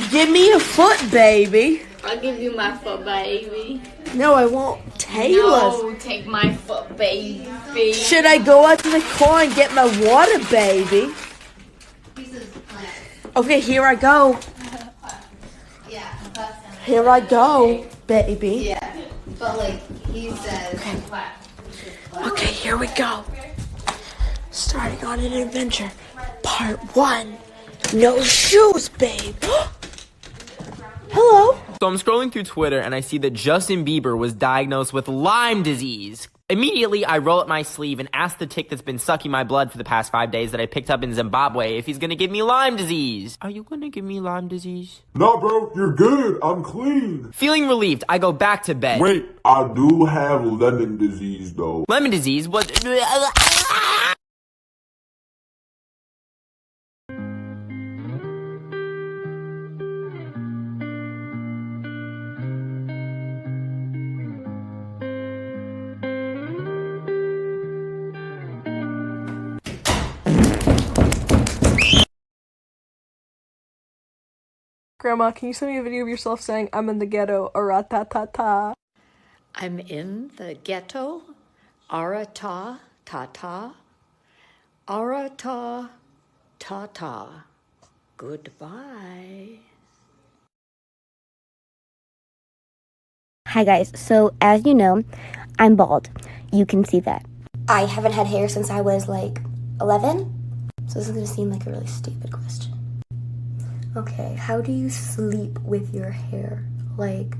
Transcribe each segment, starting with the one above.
Give me your foot, baby. I'll give you my foot, baby. No, I won't. Taylor's. No, take my foot, baby. Should I go out to the car and get my water, baby? Okay, here I go. Here I go, baby. Yeah, but like he says. Okay, here we go. Starting on an adventure. Part 1. No shoes, babe. Hello. So I'm scrolling through Twitter and I see that Justin Bieber was diagnosed with Lyme disease. Immediately, I roll up my sleeve and ask the tick that's been sucking my blood for the past 5 days that I picked up in Zimbabwe if he's gonna give me Lyme disease. Are you gonna give me Lyme disease? No, bro, you're good. I'm clean. Feeling relieved, I go back to bed. Wait, I do have lemon disease, though. Lemon disease was... Grandma, can you send me a video of yourself saying, I'm in the ghetto, ara-ta-ta-ta? I'm in the ghetto, ara-ta-ta-ta, ara-ta-ta-ta. Goodbye. Hi guys, so as you know, I'm bald. You can see that. I haven't had hair since I was like 11, so this is gonna seem like a really stupid question. Okay, how do you sleep with your hair? Like,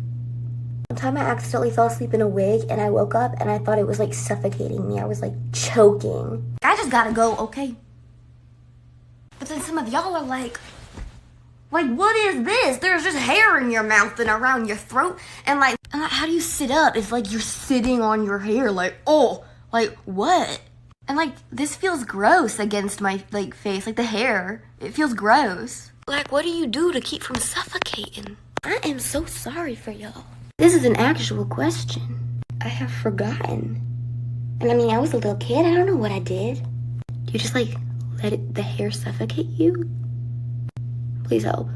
one time I accidentally fell asleep in a wig and I woke up and I thought it was like suffocating me. I was like choking. I just gotta go, okay? But then some of y'all are like, what is this? There's just hair in your mouth and around your throat. And like, how do you sit up? It's like you're sitting on your hair, like, oh, like what? And like, this feels gross against my like face, like the hair. It feels gross. Like, what do you do to keep from suffocating? I am so sorry for y'all. This is an actual question. I have forgotten. And I mean, I was a little kid. I don't know what I did. Do you just like let the hair suffocate you? Please help.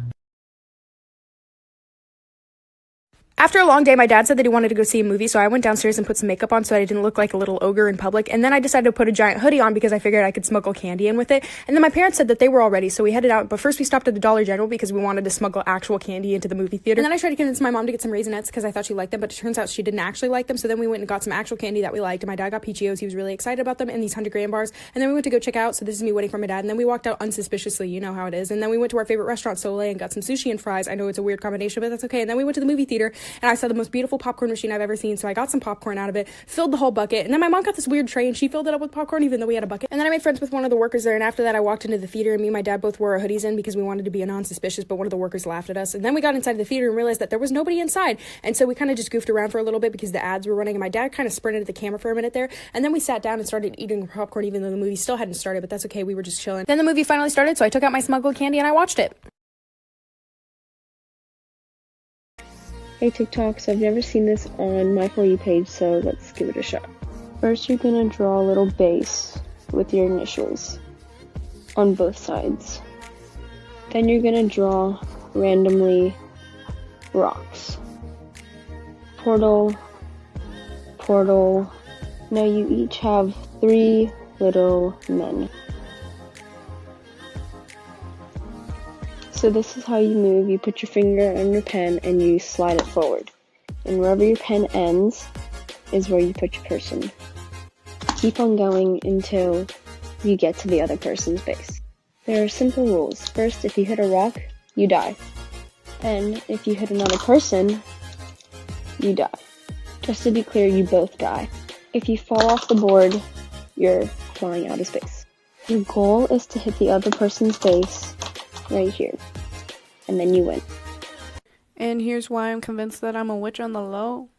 After a long day, my dad said that he wanted to go see a movie, so I went downstairs and put some makeup on so I didn't look like a little ogre in public. And then I decided to put a giant hoodie on because I figured I could smuggle candy in with it. And then my parents said that they were all ready, so we headed out. But first we stopped at the Dollar General because we wanted to smuggle actual candy into the movie theater. And then I tried to convince my mom to get some Raisinets because I thought she liked them, but it turns out she didn't actually like them. So then we went and got some actual candy that we liked. And my dad got Peachios. He was really excited about them and these 100-gram bars. And then we went to go check out. So this is me waiting for my dad. And then we walked out unsuspiciously. You know how it is. And then we went to our favorite restaurant, Soleil, and got some sushi and fries. I know it's a weird combination, but that's okay. And then we went to the movie theater and I saw the most beautiful popcorn machine I've ever seen, so I got some popcorn out of it, filled the whole bucket, and then my mom got this weird tray and she filled it up with popcorn even though we had a bucket. And then I made friends with one of the workers there, and after that I walked into the theater and me and my dad both wore our hoodies in because we wanted to be non-suspicious, but one of the workers laughed at us. And then we got inside the theater and realized that there was nobody inside, and so we kind of just goofed around for a little bit because the ads were running, and my dad kind of sprinted at the camera for a minute there, and then we sat down and started eating popcorn even though the movie still hadn't started, but that's okay, we were just chilling. Then the movie finally started, so I took out my smuggled candy and I watched it. Hey TikToks, I've never seen this on my For You page, so let's give it a shot. First, you're gonna draw a little base with your initials on both sides. Then you're gonna draw randomly rocks. Portal, portal. Now you each have 3 little men. So this is how you move. You put your finger on your pen and you slide it forward. And wherever your pen ends is where you put your person. Keep on going until you get to the other person's base. There are simple rules. First, if you hit a rock, you die. And if you hit another person, you die. Just to be clear, you both die. If you fall off the board, you're flying out of space. Your goal is to hit the other person's base right here, and then you win. And here's why I'm convinced that I'm a witch on the low.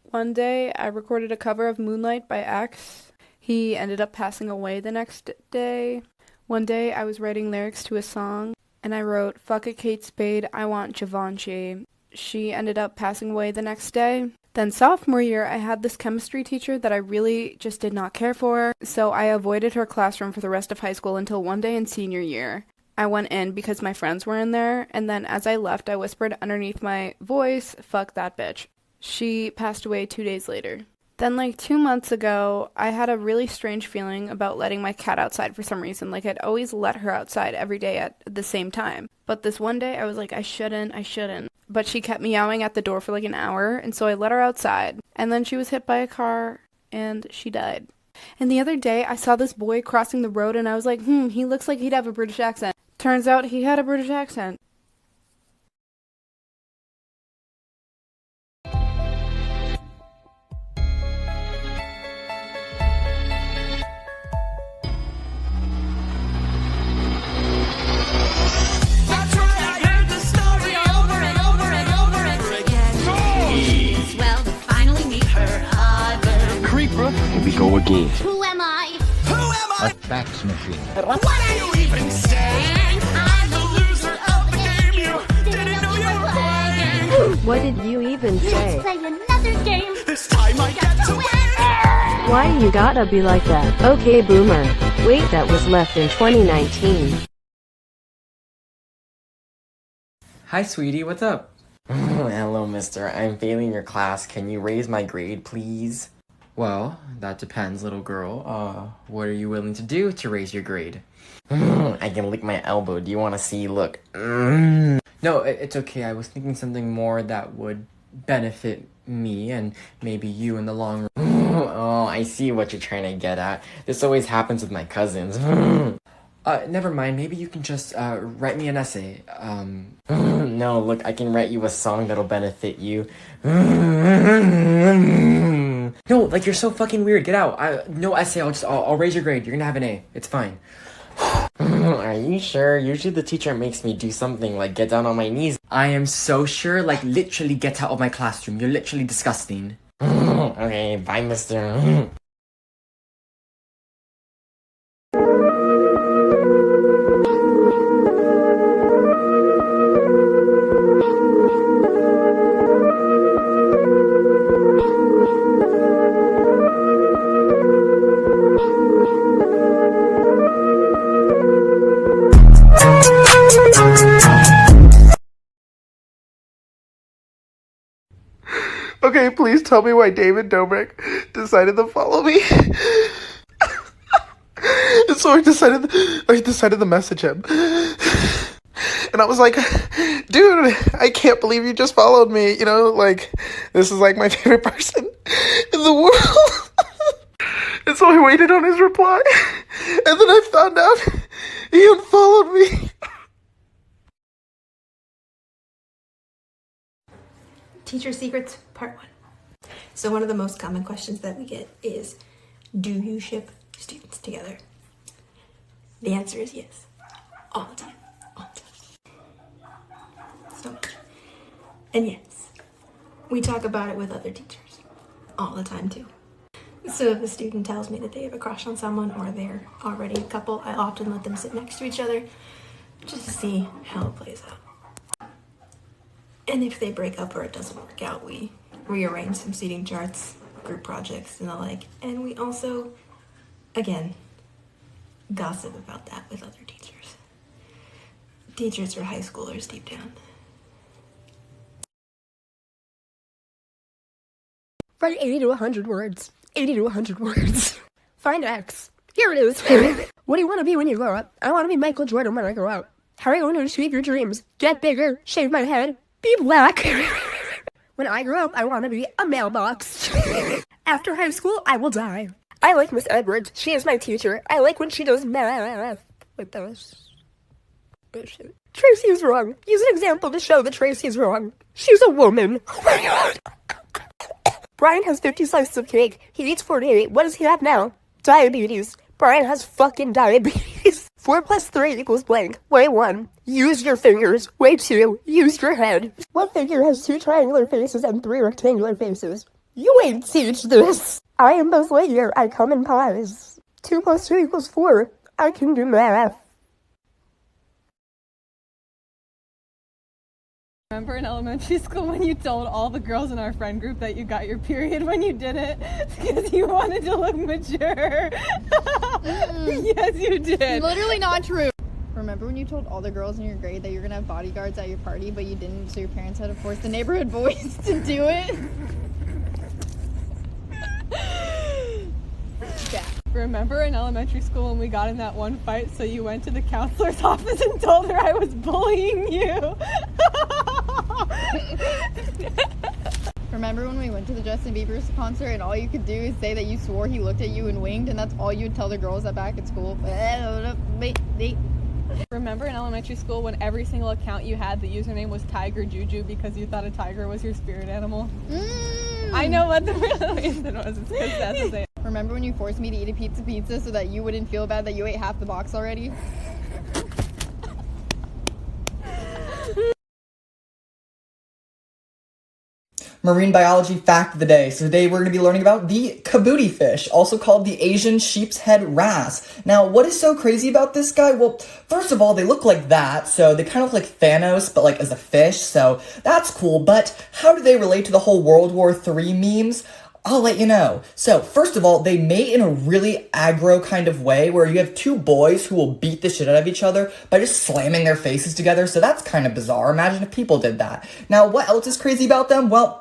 One day, I recorded a cover of Moonlight by X. He ended up passing away the next day. One day, I was writing lyrics to a song, and I wrote, "Fuck it, Kate Spade, I want Givenchy." She ended up passing away the next day. Then sophomore year, I had this chemistry teacher that I really just did not care for, so I avoided her classroom for the rest of high school until one day in senior year. I went in because my friends were in there, and then as I left, I whispered underneath my voice, "Fuck that bitch." She passed away 2 days later. Then, like 2 months ago, I had a really strange feeling about letting my cat outside for some reason. Like, I'd always let her outside every day at the same time. But this one day, I was like, I shouldn't. But she kept meowing at the door for like an hour, and so I let her outside. And then she was hit by a car, and she died. And the other day, I saw this boy crossing the road, and I was like, he looks like he'd have a British accent. Turns out he had a British accent. Here we go again. Who am I? A fax machine. What are you even saying? I'm the loser of the game. You didn't know you were playing. What did you even say? Let's play another game. This time I get to win. Why you gotta be like that? Okay, boomer. Wait, that was left in 2019. Hi, sweetie, what's up? Hello, mister. I'm failing your class. Can you raise my grade, please? Well, that depends, little girl. What are you willing to do to raise your grade? I can lick my elbow. Do you want to see? Look. No, it's okay. I was thinking something more that would benefit me and maybe you in the long run. Oh, I see what you're trying to get at. This always happens with my cousins. Never mind. Maybe you can just, write me an essay. No, look, I can write you a song that'll benefit you. No, like, you're so fucking weird. Get out. No essay. I'll raise your grade. You're gonna have an A. It's fine. Are you sure? Usually the teacher makes me do something like get down on my knees. I am so sure. Like, literally get out of my classroom. You're literally disgusting. Okay, bye, mister. Okay, please tell me why David Dobrik decided to follow me. And so I decided to message him. And I was like, dude, I can't believe you just followed me. You know, like, this is like my favorite person in the world. And so I waited on his reply. And then I found out he unfollowed me. Teacher Secrets, Part 1. So one of the most common questions that we get is, do you ship students together? The answer is yes. All the time. All the time. So much. And yes, we talk about it with other teachers. All the time too. So if a student tells me that they have a crush on someone or they're already a couple, I often let them sit next to each other just to see how it plays out. And if they break up or it doesn't work out, we rearrange some seating charts, group projects, and the like. And we also, again, gossip about that with other teachers. Teachers are high schoolers deep down. Write 80 to 100 words. 80 to 100 words. Find X. Here it is. What do you want to be when you grow up? I want to be Michael Jordan when I grow up. How are you going to achieve your dreams? Get bigger, shave my head, be black. When I grow up, I want to be a mailbox. After high school, I will die. I like Miss Edwards. She is my teacher. I like when she does math with us. Bullshit. Tracy is wrong. Use an example to show that Tracy is wrong. She's a woman. Oh my god. Brian has 50 slices of cake. He eats 48. What does he have now? Diabetes. Brian has fucking diabetes. 4 plus 3 equals blank. Way 1. Use your fingers. Way 2. Use your head. What figure has 2 triangular faces and 3 rectangular faces? You ain't teach this. I am Buzz Lightyear. I come in pies. 2 plus 2 equals 4. I can do math. Remember in elementary school when you told all the girls in our friend group that you got your period when you did it because you wanted to look mature? Yes, you did. Literally not true. Remember when you told all the girls in your grade that you're gonna have bodyguards at your party, but you didn't, so your parents had to force the neighborhood boys to do it? Yeah. Remember in elementary school when we got in that one fight, so you went to the counselor's office and told her I was bullying you? Remember when we went to the Justin Bieber concert and all you could do is say that you swore he looked at you and winked, and that's all you would tell the girls at back at school? Remember in elementary school when every single account you had, the username was Tiger Juju because you thought a tiger was your spirit animal? I know what the real reason was. It's because that's the same. Remember when you forced me to eat a pizza so that you wouldn't feel bad that you ate half the box already? Marine biology fact of the day. So today we're going to be learning about the kabuti fish, also called the Asian sheep's head wrasse. Now, what is so crazy about this guy? Well, first of all, they look like that, so they kind of look like Thanos, but like as a fish, so that's cool. But how do they relate to the whole World War III memes? I'll let you know. So, first of all, they mate in a really aggro kind of way where you have two boys who will beat the shit out of each other by just slamming their faces together, so that's kind of bizarre. Imagine if people did that. Now, what else is crazy about them? Well,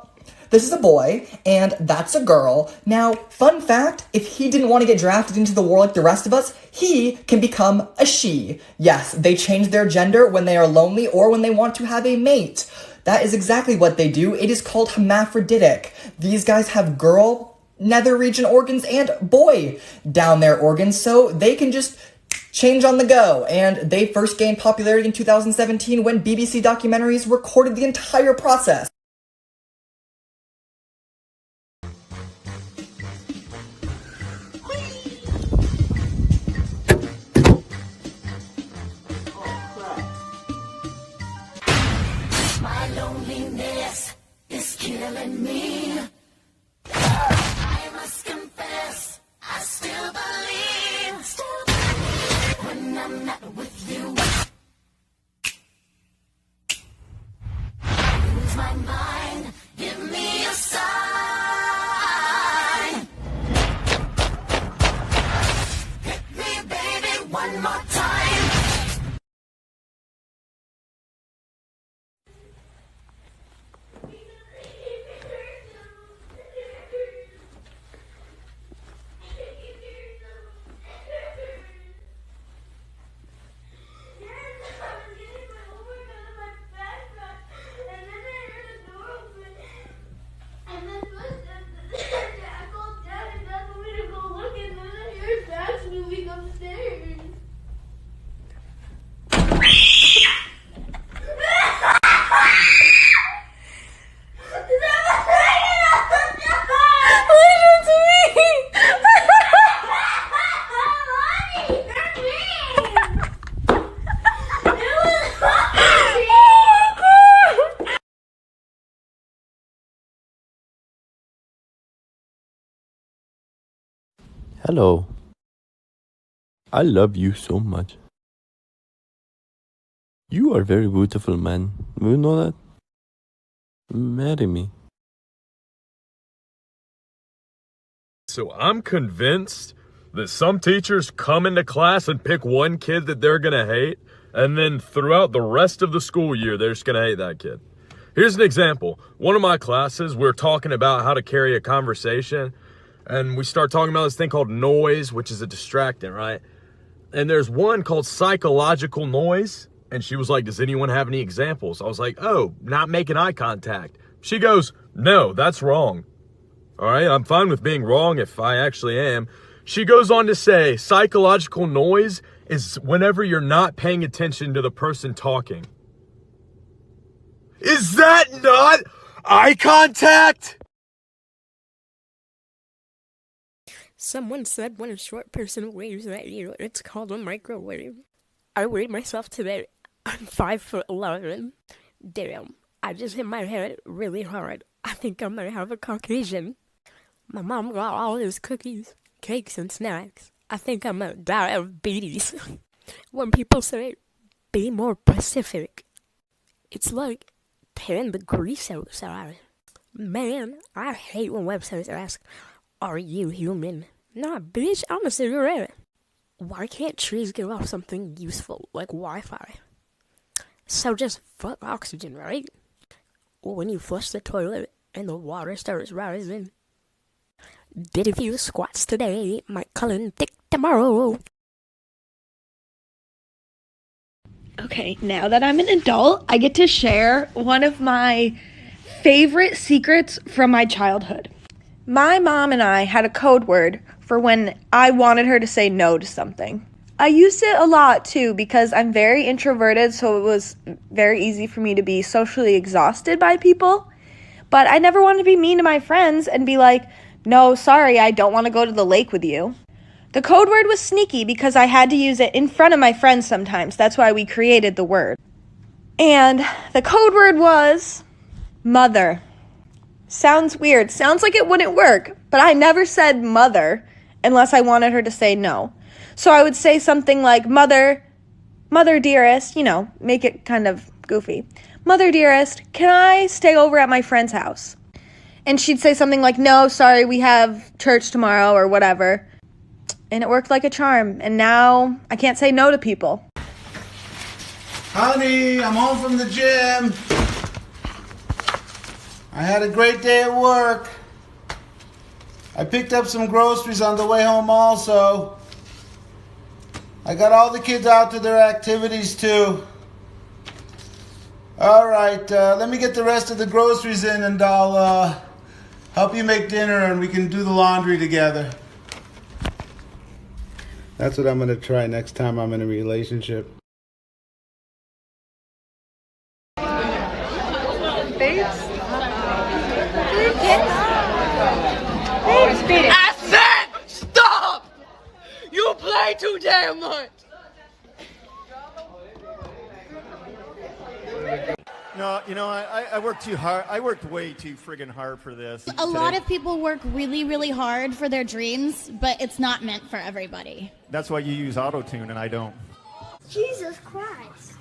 this is a boy, and that's a girl. Now, fun fact, if he didn't want to get drafted into the war like the rest of us, he can become a she. Yes, they change their gender when they are lonely or when they want to have a mate. That is exactly what they do. It is called hermaphroditic. These guys have girl nether region organs and boy down there organs, so they can just change on the go. And they first gained popularity in 2017 when BBC documentaries recorded the entire process. My loneliness is killing me. I must confess, I still believe when I'm not with you. I lose my mind, give me a sign. Hit me, baby, one more time. Hello. I love you so much. You are very beautiful, man. You know that? Marry me. So I'm convinced that some teachers come into class and pick one kid that they're gonna hate, and then throughout the rest of the school year, they're just gonna hate that kid. Here's an example. One of my classes, we're talking about how to carry a conversation, and we start talking about this thing called noise, which is a distractant, right? And there's one called psychological noise, and she was like, does anyone have any examples? I was like, oh, not making eye contact. She goes, no, that's wrong. All right, I'm fine with being wrong if I actually am. She goes on to say, psychological noise is whenever you're not paying attention to the person talking. Is that not eye contact? Someone said when a short person waves at you, it's called a microwave. I weighed myself today. I'm 5'11". Damn, I just hit my head really hard. I think I might have a Caucasian. My mom got all these cookies, cakes, and snacks. I think I might die of diabetes. When people say, be more specific, it's like 10 degrees outside. Man, I hate when websites ask, are you human? Nah, bitch, I'm a cigarette. Why can't trees give off something useful like Wi-Fi? So just fuck oxygen, right? When you flush the toilet and the water starts rising. Did a few squats today, might call in thick tomorrow. Okay, now that I'm an adult, I get to share one of my favorite secrets from my childhood. My mom and I had a code word for when I wanted her to say no to something. I used it a lot too because I'm very introverted, so it was very easy for me to be socially exhausted by people. But I never wanted to be mean to my friends and be like, no, sorry, I don't want to go to the lake with you. The code word was sneaky because I had to use it in front of my friends sometimes. That's why we created the word. And the code word was mother. Sounds weird. Sounds like it wouldn't work, but I never said mother unless I wanted her to say no. So I would say something like, mother dearest, make it kind of goofy. Mother dearest, can I stay over at my friend's house? And she'd say something like, no, sorry, we have church tomorrow or whatever. And it worked like a charm. And now I can't say no to people. Honey, I'm home from the gym. I had a great day at work. I picked up some groceries on the way home also. I got all the kids out to their activities too. All right, let me get the rest of the groceries in and I'll help you make dinner and we can do the laundry together. That's what I'm going to try next time I'm in a relationship. I said stop! You play too damn much! No, I worked too hard. I worked way too friggin' hard for this. A lot of people work really, really hard for their dreams, but it's not meant for everybody. That's why you use auto-tune and I don't. Jesus Christ.